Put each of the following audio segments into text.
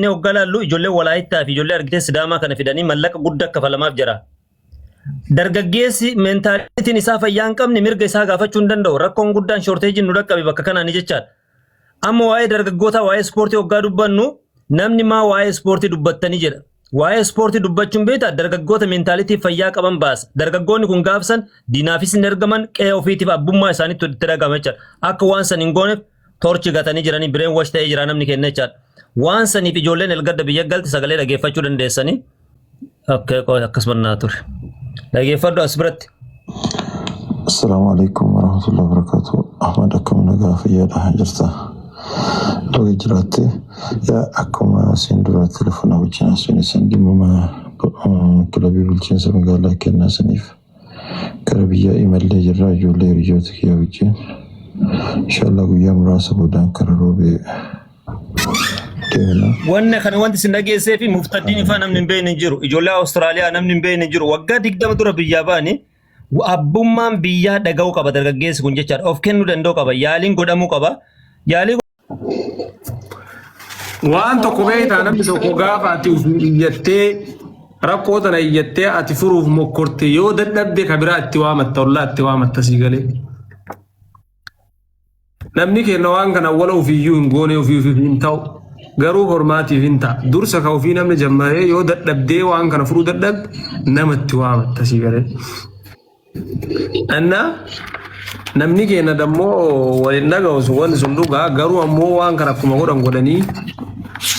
Oggalallu ijoollee walaayittaa fi ijoollee argitee sidaamaa kana fidanii mallaqa guddaa kafalamaaf jira. Dargaggeessi mentaalitiin isaa fayyaa hin qabne mirga isaa gaafachuu hin danda'u. Rakkoon guddaan shorteejiin nu dhaqqabe bakka kanaani jechaadha. Amma waa'ee dargaggoota waa'ee ispoortii hoggaa dubbannu namni maa waa'ee ispoortii dubbattanii jedha. Waa'ee ispoortii dubbachuun beektaa dargaggoota mentaalitii fayyaa qaban baasa. Dargaggoonni kun gaafsan diinaafis hin ergaman qe'ee ofiitiif abbummaa isaaniitti itti dhagahama jechaadha. Akka waan san hin gooneef torchi gatanii jiranii bireen wash ta'ee jira namni kenna jechaadha. Waan saniif ijoolleen elgadda biyya galti sagalee dhageeffachuu dandeessanii akkasuma ture. Dhageeffadhu as biratti. Assalaamu alaikum warahmatullahi wabarakatuh. Ahmad akkam nagaa fayyaadha jirta. Doge jiraate yaa akkuma siin dura telefoona wajjin asii san dhimma kilabii bulchiinsa magaalaa kennaa saniif gara biyya imallee jirra ijoollee hiriyoota kiyya wajjin. Inshallah guyyaa muraasa boodaan karaa roobee wanna kana wanti sin dhageessee fi muftaddiin ifaa namni hin beekne jiru. Ijoollee Awustiraaliyaa namni hin beekne jiru. Waggaa 20 dura biyyaa baane abbummaan biyyaa dhaga'uu qaba dargaggeessi kun jechaadha. Of kennuu danda'u qaba. Yaaliin godhamuu qaba. Yaalii waan tokko beektaa namni tokko gaafa ati iyyattee rakkoo tana iyyattee ati furuuf mokkorte yoo dadhabde kabiraa itti waamatta ollaa itti waamatta sii galee. Namni kenna waan kana wala ofiiyyuu hin goone ofiif hin ta'u. Garuu hormaatiif hin ta'a. Dursa ka ofii namni jammaree yoo dadhabdee waan kana furuu dadhabde namatti waamatta sii galee. Namni keenya dammoo waliin dhaga'u wanti sun dhugaa garuu ammoo waan kana akkuma godhanii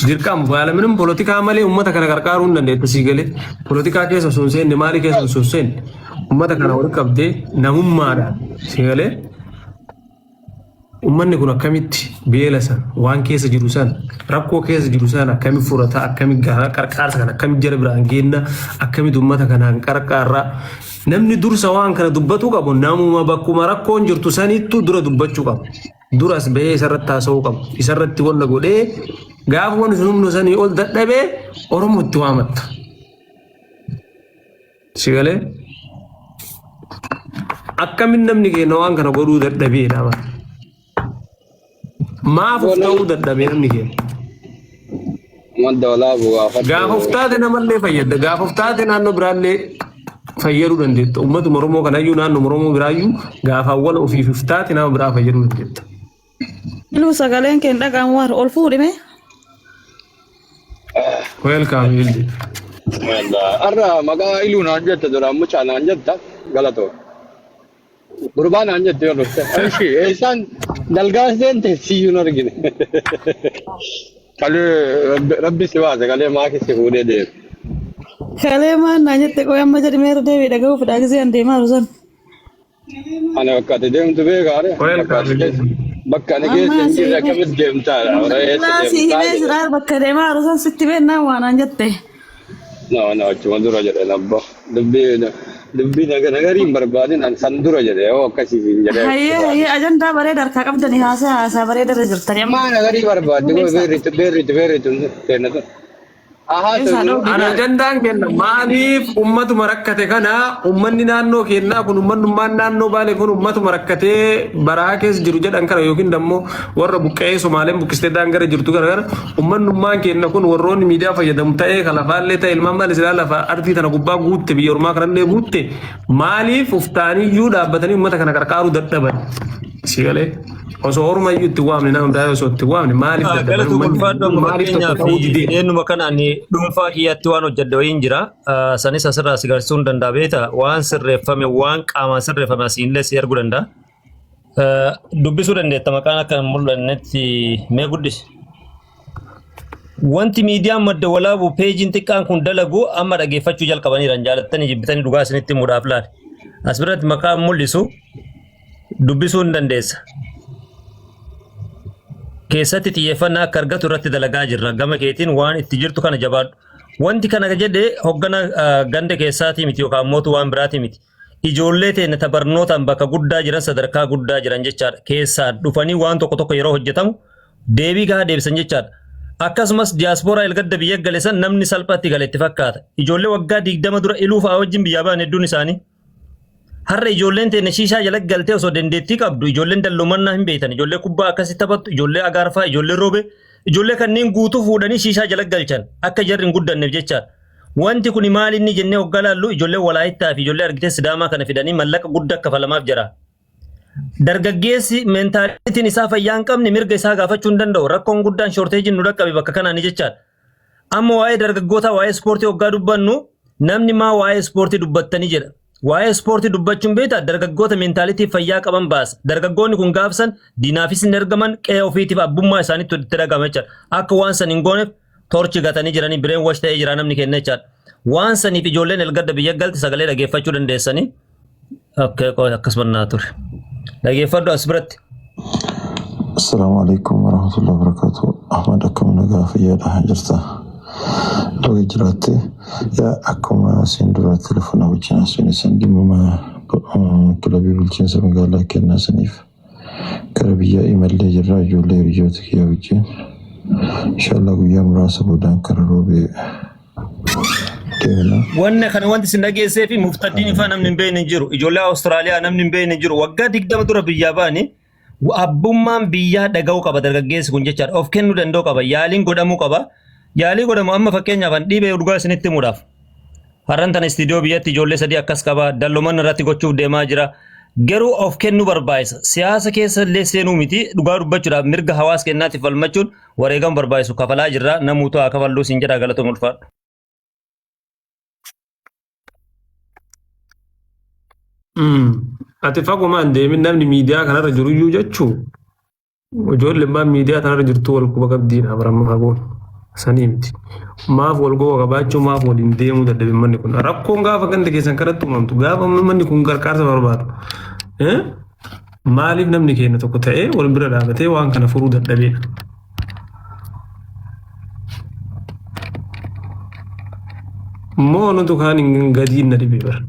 dirqama baala minimum politikaa malee uummata kana gargaaruu hin dandeetta sii galee. Politikaa keessa sun seenne maalii keessa sun seenne uummata kana wal qabdee namummaadhaan sii galee. Uummanni kun akkamitti beela san waan keessa jiru san rakkoo keessa jiru san akkamitti furata akkamitti qarqaarsa kana akkamitti jara biraan geenna akkamitti uummata kanaan qarqaarra namni dursa waan kana dubbatu qabu namuma bakkuma rakkoon jirtu sanittu dura dubbachuu qabu duras bahee isarratti haasa'uu qabu isarratti walla godhee gaafa waan sun humna sanii ol dadhabee Oromootti waamatta si galee akkamitti namni keenya waan kana godhuu dadhabee dha maaf ta'uu dadhabee namni keenya. Gaafa uftaate namallee fayyada. Gaafa uftaate naannoo biraallee fayyaduu dandeetta. Uummatuma Oromoo kanayyuu naannoo Oromoo biraayyuu gaafa awwala ofiif uftaate nama biraa fayyaduu dandeetta. Iluu sagaleen keen dhagahamu waan ol fuudhime. Welcome Hildi. Arra maqaa iluu naan jette dura mucaa naan jetta galatoo. Gurbaan naan jette yoo dhufte. Ashi eessaan dalgaa seente siyyuu argine. Kalee rabbi si waase kalee maaki si fuudhee deemu. Kalee maan naan jette qoy amma jedhi meera deebii dhaga'uuf dhaagisee an deemaa jiru san. Ani bakka ati deemtu beekaare. Bakka ani geesse hin jirre akkamitti deemtaadha. Naasii himee jira bakka deemaa jiru san sitti beennaan waan naan jette. No, achuma dura jedhe nabba. Dubbii nagariin barbaadin an san dura jedhe yoo akkasiisin jedhe. Hayyee ajandaa bareeda harkaa qabdanii haasaa bareeda irra jirtanii amma. Maa nagarii barbaadde koo beerritu kennatu. Ana ajandaan kenna maaliif ummatuma rakkate kana ummanni naannoo kennaa kun ummannummaan naannoo baale kun ummatuma rakkatee baraa keessa jiru jedhan kana yookiin dammoo warra buqqee Somaaleen buqqistee daangara jirtu gara ummannummaan kenna kun warroonni miidiyaa fayyadamu ta'ee kalafaallee ta'e ilmaan maal silaa lafa ardii tana gubbaa guutte biyya ormaa kanallee guutte maaliif uftaaniyyuu dhaabbatanii ummata kana qarqaaruu dadhaban si galee. Osoo Oromoo itti waamne nama biraa osoo itti waamne maaliif eenyuma kanaan dhuunfaa kiyyaatti waan hojjedhe wayiin jira. Sanis asirraa si garsiisuu hin danda'a beektaa waan sirreeffame waan qaamaan sirreeffame asiinillee si arguu danda'a. Dubbisuu dandeetta maqaan akka hin mul'annetti mee guddisi. Wanti miidiyaan madda walaabuu peejiin xiqqaan kun dalagu amma dhageeffachuu jalqabaniiran jaalattanii jibbitanii dhugaa isinitti himuudhaaf laale. As biratti maqaan mul'isu dubbisuu hin dandeessa. Keessatti xiyyeeffannaa akka argatu irratti dalagaa jirra. Gama keetiin waan itti jirtu kana jabaadhu. Wanti kana jedhee hoggana ganda keessaatii miti yookaan mootu waan biraatii miti. Ijoollee teenya tabarnootaan bakka guddaa jiran sadarkaa guddaa jiran jechaadha. Keessaa dhufanii waan tokko yeroo hojjetamu deebii gahaa deebisan jechaadha. Akkasumas diiyaaspooraa ilgadda biyya gale san namni salphaatti gale itti fakkaata. Ijoollee waggaa 20 dura iluu fa'aa wajjin biyyaa ba'an hedduun isaanii. Har'a ijoolleen teenya shiishaa jala galtee osoo dandeettii qabdu ijoolleen dallumannaa hin beektan ijoollee kubbaa akkasitti taphattu ijoollee agaarfaa ijoollee roobe ijoollee kanneen guutuu fuudhanii shiishaa jala galchan akka jarri hin guddanneef jecha wanti kun maal inni jennee hoggalaallu ijoollee walaayittaa fi ijoollee argitee sidaamaa kana fidanii mallaqa guddaa kafalamaaf jira. Dargaggeessi meentaalitiin isaa fayyaa hin qabne mirga isaa gaafachuu hin danda'u rakkoon guddaan shorteejiin nu dhaqqabe bakka kanaan jecha. Amma waa'ee dargaggoota waa'ee ispoortii hoggaa dubbannu namni maa waa'ee ispoortii dubbattanii jedha. Waa'ee ispoortii dubbachuun beektaa dargaggoota meentaalitii fayyaa qaban baasa. Dargaggoonni kun gaafsan diinaafis hin ergaman qe'ee ofiitiif abbummaa isaaniitti itti dhagahama jecha. Akka waan san hin gooneef torchi gatanii jiranii bireen wash ta'ee jira namni kenna jecha. Waan saniif ijoolleen elgadda biyya galti sagalee dhageeffachuu dandeessanii. Akkasuma naa ture. Dhageeffadhu as biratti. Assalamu alaikum warahmatullahi wabarakatuh. Ahmad akkam nagaa fayyaadha jirta. Doge jiraate ya akkuma siin dura telefoona wajjin asii san dhimma kilabii bulchiinsa magaalaa kennaa saniif gara biyya imallee jirra ijoollee hiriyoota kiyya wajjin inshallah guyyaa muraasa boodaan karaa roobee deemna. Wanti sin dhageessee fi muftaddiin ifaa namni hin beekne jiru ijoollee Awustiraaliyaa namni hin beekne jiru waggaa 20 dura biyyaa baane abbummaan biyyaa dhaga'uu qaba dargaggeessi kun jechaadha of kennuu danda'u qaba yaaliin godhamuu qaba. Yaalii godhamu amma fakkeenyaaf an dhibee dhugaa isinitti himuudhaaf. Har'an tana istiidiyoo biyyatti ijoollee sadii akkas qaba dalloman irratti gochuuf deemaa jira. Garuu of kennuu barbaachisa. Siyaasa keessa illee seenuu miti dhugaa dubbachuudhaaf mirga hawaasa kennaatiif falmachuun wareegama barbaachisu kafalaa jirra namuutu haa kafalluu siin jedha galatoon ulfaadhu. Ati fagumaan deemin namni miidiyaa kanarra jiru iyyuu jechuu ijoolleen baan miidiyaa kanarra jirtu wal quba qabdiidha baramma fagoon. Sanii miti. Maaf wal goga qabaachuu maaf waliin deemuu dadhabin manni kun. Rakkoon gaafa ganda keessan kanatti uumamtu gaafa manni kun gargaarsa barbaadu. Maaliif namni keenya tokko ta'ee wal bira dhaabatee waan kana furuu dadhabeedha. Moo nutu kaan hin gadiin na dhibee bara.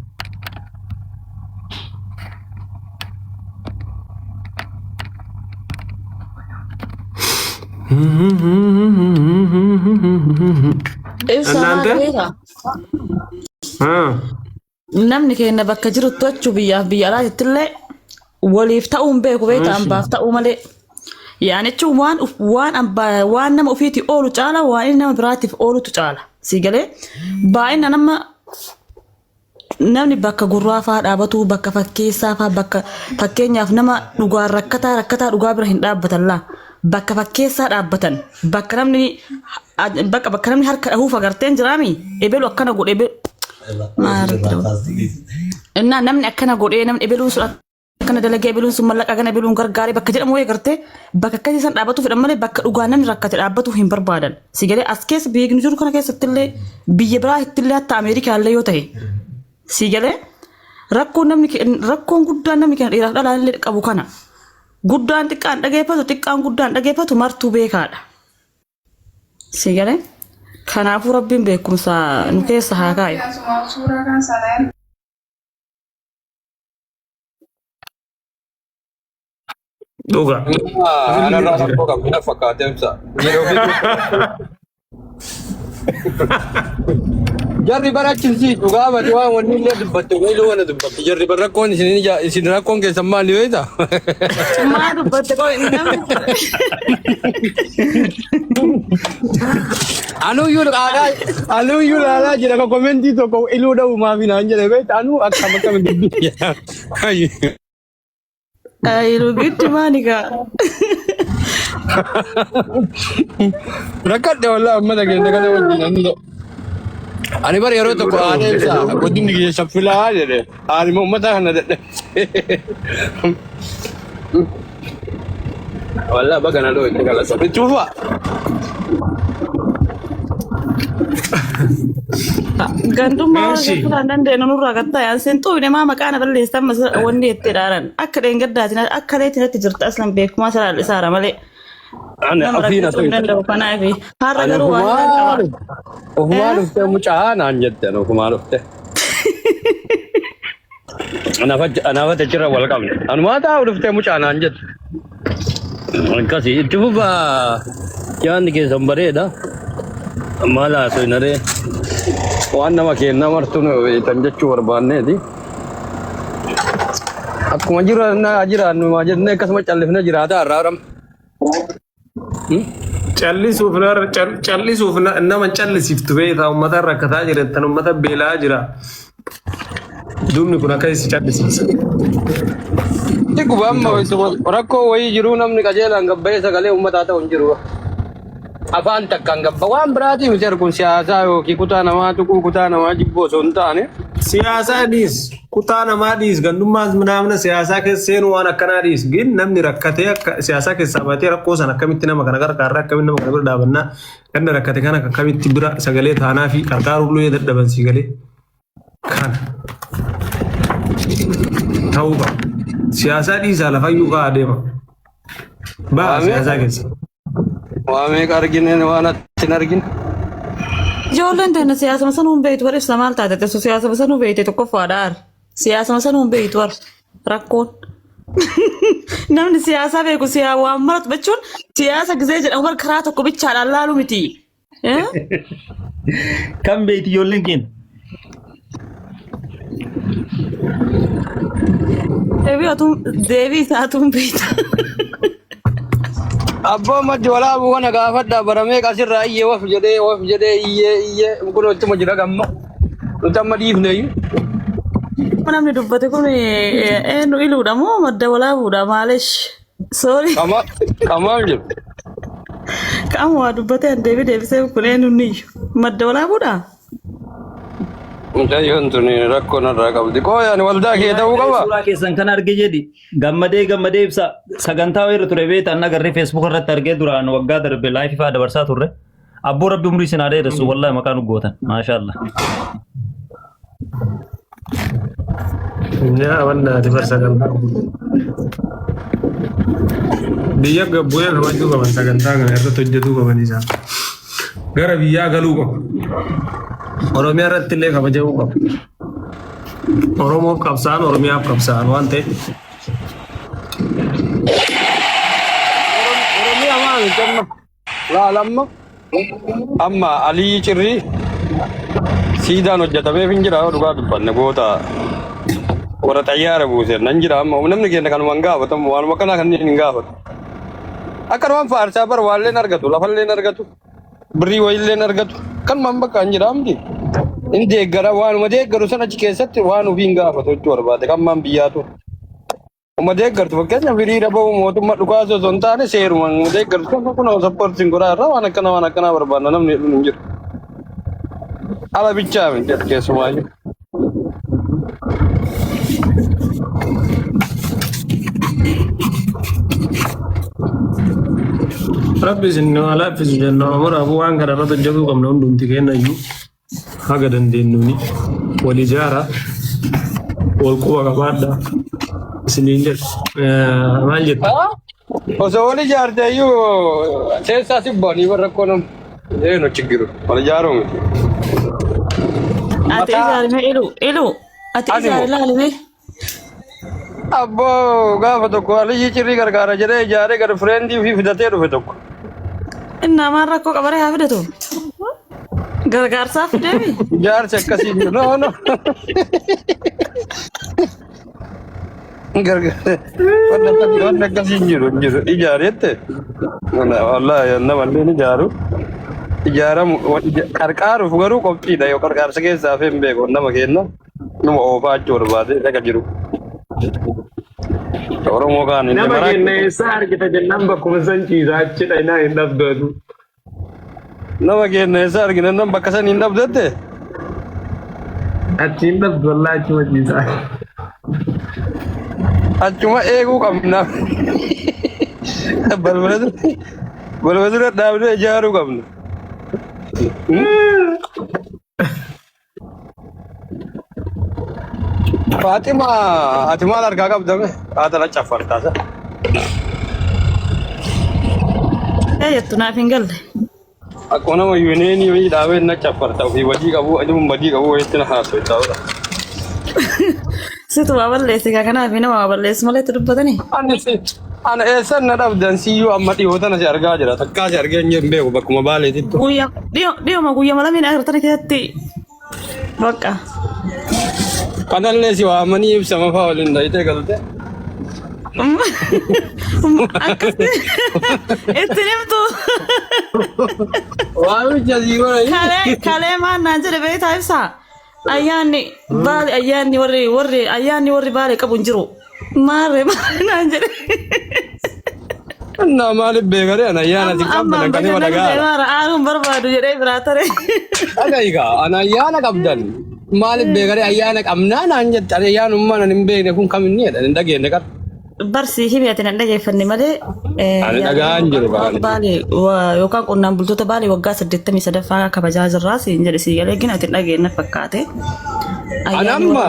Namni keenya bakka jirutti achuu biyyaaf biyya alaatti illee waliif ta'uun beeku beektaa ambaaf ta'uu malee. Yaani jechuun waan nama ofiitii oolu caala waan inni nama biraatiif oolutu caala. Siigalee baay'ina namni bakka gurraa fa'aa dhaabatu bakka fakkeessaa fa'aa bakka fakkeenyaaf nama dhugaa rakkataa dhugaa bira hin dhaabbatan laa. Bakka fakkeessaa dhaabbatan bakka namni harka dhahuuf agarteen jiraami ebelu akkana godhe namni akkana godhee namni ebeluun sun akkana dalagee ebeluun sun mallaqa kana ebeluun gargaaree bakka jedhamu wayii agartee bakka akkasii san dhaabbatuuf jedhan malee bakka dhugaa namni rakkate dhaabbatuuf hin barbaadan siigalee as keessa beekni jiru kana keessatti illee biyya biraatti illee hatta Ameerikaa illee yoo ta'e siigalee rakkoon guddaan namni keenya dhiiraaf dhalaan illee qabu kana. Guddaan xiqqaan dhageeffatu xiqqaan guddaan dhageeffatu martuu beekaadha. Siigalee kanaafuu rabbiin beekumsa nu keessa haa kaayu. Dhugaa. Ana rakkoo qabna fakkaateemsa. Jarri barachiisi dhugaa bade waan wanni illee dubbatte wayilu wana dubbatte jarri barakkoon isin rakkoon keessan maali beektaa? Maa dubbatte koo inni namni. Anuyyuu laalaa jira ka komentii tokko iluu dha'u maafi naan jedhe beektaa anuu akkam akkam dubbii. Ayiru gitti maanikaa. Rakkadhe walaa ummata keenya kana wajjin anuu. Ani bara yeroo tokko adeemsa guddinni kiyya shaffilaa jedhe ani uummata kana dadhe. Walaa baga na dhoo itti kala sabbi cufa. Gandummaa waan dandeenyu nurraa gattaa yaansin xuubine maa maqaan balleessan wanni itti dhaaran akka dheengaddaatiin akka leetiin itti jirtu aslan beekumaa isaara malee. Ana afiina danda'u kanaaf har'a garuu waan qaba. Ofumaa dhuftee mucaa naan jette ofumaa dhuftee. Anaafata jira wal qabne. Anumaa taa'u dhuftee mucaa naan jette. Akkasii itti fufaa yaadni keessan bareeda. Maal haasoo hin aree. Waan nama kennaa martuu beektan jechuu barbaanneeti. Akkuma jiraannu maa jennee akkasuma callifnee jiraata har'aa. callisuuf nama callisiftu beektaa uummata rakkataa jiran uummata beelaa jira. Duubni kun akka isi callisiisa. Gubamma rakkoo wayii jiru namni qajeelaan gabbayee sagalee uummataa ta'u hin jiru. Afaan takkaan gabba waan biraatii miti arguun siyaasaa yookiin kutaa namaa tuquu kutaa namaa jibboo osoo hin taane. Siyaasaa dhiis kutaa namaa dhiis gandummaas midhaamna siyaasaa keessa seenuu waan akkanaa dhiis gin namni rakkatee akka siyaasaa keessaa baatee rakkoo sana akkamitti nama kana gargaarra akkamitti nama kana bira dhaabannaa ganna rakkate kana akkamitti bira sagalee taanaa fi qarqaaruullee dadhaban sagalee kana ta'uu qaba. Siyaasaa dhiisaa lafayyuu ka'aa adeema. Ba'a siyaasaa keessa. Waa meeqa argine waan ati hin argine. Ijoolleen teenya siyaasama sanuun beektu warri ibsa maal taate teessu siyaasama sanuu beekte tokkoffaadhaan siyaasama sanuun beektu warri rakkoon. Namni siyaasaa beeku waan maratu jechuun siyaasa gisee jedhamu warra karaa tokko bichaadhaan laalu miti. Kan beekti ijoolleen keenya. Deebii isaatuun beekta. Abbaa maddi walaabuu kana gaafadhaa baramee qasirraa iyyee jedhee iyyee kun ittuma jira gamma. Nuti amma dhiifneeyyu. Namni dubbate kun eenyu iluudha moo madda walaabuudha maalish? Sorry. Kamaal jiru. Qaama dubbate deebii deebisee kun eenyu niyyu madda walaabuudha? Mucayyoon tuni rakkoo narraa qabdi. Qooyaan waldaa kee ta'uu qaba. Suuraa keessan kan arge jedhi gammadee ibsa sagantaa wayirra ture beektan agarree feesbuuk irratti argee duraan waggaa darbe laayifii fa'aa dabarsaa turre. Abboo rabbi umrii isin haa dheeressu wallahi maqaan uggootan maashaallah. Yaa wanda dabarsa gamtaa. Biyya gabbu'ee kabajuu qaban sagantaa kana irratti hojjetuu qaban isaan. Gara biyyaa galuu qabu. Oromiyaa irratti illee kabajamuu qabu. Oromoof qabsaan Oromiyaaf qabsaan waan ta'eef. Oromiyaa maal jenna? Laalamma amma Alii Cirrii siidaan hojjetamee hin jira dhugaa dubbanne goota warra xayyaara buuseen nan jira amma namni keenya kanuma hin gaafatamu waanuma kanaa kanneen hin gaafatu. Akkanumaan faarsaa bar waalleen argatu lafalleen argatu birrii wayiilleen argatu kanumaan bakka hin jira amti. Inni deeggara waanuma deeggaru sana achi keessatti waan ofii hin gaafatu jechuu barbaade kammaan biyyaatu. Uma deeggartu fakkeenyaaf hiriira bahu mootummaa dhukaasoo osoo hin taane seeruma deeggartu kan kun sappoortiin godhaa irraa waan akkanaa barbaadna namni hin jiru. Ala bichaa miti keessumaayyuu. Rabbi isin ala fisu jenna amaraafuu waan kana irratti hojjetuu qabna hundumti kennayyuu haga dandeenyuuni wal ijaara wal quba qabaadha isiniin jedhu maal jettu. Osoo wal ijaarte iyyuu keessaa sibbanii warra koonam eenyu chiggiru wal ijaaruu miti. Ati ijaarame ilu ati ijaarame. Abboo gaafa tokko Alii Cirrii gargaara jedhee ijaaree gara fireendii ofii fidatee dhufe tokko. Namaan rakkoo qabaree haa fidatu. Gargaarsaaf deemi. Ijaarsi akkasii jiru. No. Wanni akkasii jiru. Ijaareette. Wallaahi namallee ni ijaaru. Ijaaramu qarqaaruuf garuu qophiidha yoo qarqaarsa keessaa fi hin beeku nama kenna. Nama oofaa achii barbaade dhaqa jiru. Oromoo kaan inni nama kenna eessaa argita jennaan bakkuma san ciisaa achidha inaa hin dhabdatu. Nama kenna eessaa argina nan bakka san hin dhabdatte? Achi hin dhabdu wallaa achuma ciisaa. Achuma eeguu qabna. Balbala dura dhaabnee ijaaruu qabna. Fatima, ati maal argaa qabda mee? Haata na caffartaasa. Jettu naaf hin galle. Akkuma nama yuuneenii wayii dhaabee na caffarta ofii badii qabu aduun badii qabu wayiitti na haasoo ta'udha. Situ waa balleessi kanaaf nama waa balleessu malee itti dubbatanii. Ana eessan na dhabdan siyyuu amma dhiyootana si argaa jira takkaa si argee hin beeku bakkuma baaleetitti. Dhiyooma guyyama lameen agartana keessatti bakka. Kanallee si waamanii ibsama fa'aa waliin dhayitee galte. Itti himtu. Waamicha sii godhani. Kalee maannaan jedhe beektaa ibsaa. Ayyaanni warri baale qabu hin jiru. Maarree naan jedhe. Naa maaliif beekare ana ayyaana si qabdan kan nama dhagaara. Aanuun barbaadu jedhee biraa tare. Dhagaayigaa ana ayyaana qabdan maaliif beekare ayyaana qabnaa naan jette ayyaanummaan ani hin beekne kun kam inni jedhan hin dhageenye qaba. Barsi himiyaatiin hin dhageeffanne malee. Ani dhagaan jiru baale yookaan qonnaan bultoota baale waggaa 83 kabajaa jirraas hin jedhe sii galee gina ati hin dhageenye fakkaate. Anamma